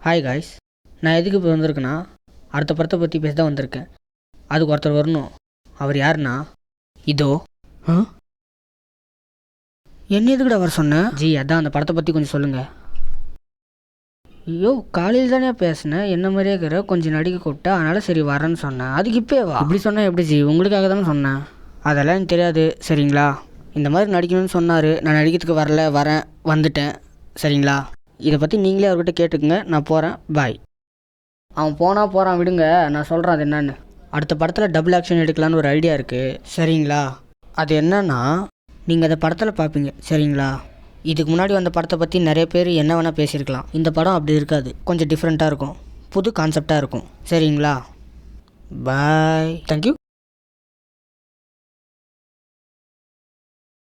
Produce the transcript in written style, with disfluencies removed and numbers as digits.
Hi guys, நான் எதுக்கு இப்போ வந்திருக்கேன்னா அடுத்த படத்தை பற்றி பேச தான் வந்திருக்கேன். அதுக்கு ஒருத்தர் வரணும். அவர் யாருன்னா இதோ. என்ன எதுக்குடா வர சொன்னேன்? ஜி, அதான் அந்த படத்தை பற்றி கொஞ்சம் சொல்லுங்கள். ஐயோ, காலையில் தானே பேசினேன், என்ன மாதிரியே இருக்கிற, கொஞ்சம் நடிக்க கூப்பிட்டா, அதனால் சரி வரேன்னு சொன்னேன். அதுக்கு இப்போ வா இப்படி சொன்னேன் எப்படி ஜி? உங்களுக்காக தானே சொன்னேன். அதெல்லாம் எனக்கு தெரியாது சரிங்களா. இந்த மாதிரி நடிக்கணும்னு சொன்னார், நான் நடிக்கிறதுக்கு வரேன், வந்துட்டேன் சரிங்களா. இதை பற்றி நீங்களே அவர்கிட்ட கேட்டுக்குங்க. நான் போகிறேன், பாய். அவன் போகிறான் விடுங்க, நான் சொல்கிறேன் அது என்னன்னு. அடுத்த படத்தில் டபுள் ஆக்ஷன் எடுக்கலான்னு ஒரு ஐடியா இருக்குது சரிங்களா. அது என்னன்னா நீங்கள் அந்த படத்தில் பார்ப்பீங்க சரிங்களா. இதுக்கு முன்னாடி வந்த படத்தை பற்றி நிறைய பேர் என்ன வேணால் பேசியிருக்கலாம். இந்த படம் அப்படி இருக்காது, கொஞ்சம் டிஃப்ரெண்ட்டாக இருக்கும், புது கான்செப்டாக இருக்கும் சரிங்களா. பாய், தேங்க்யூ.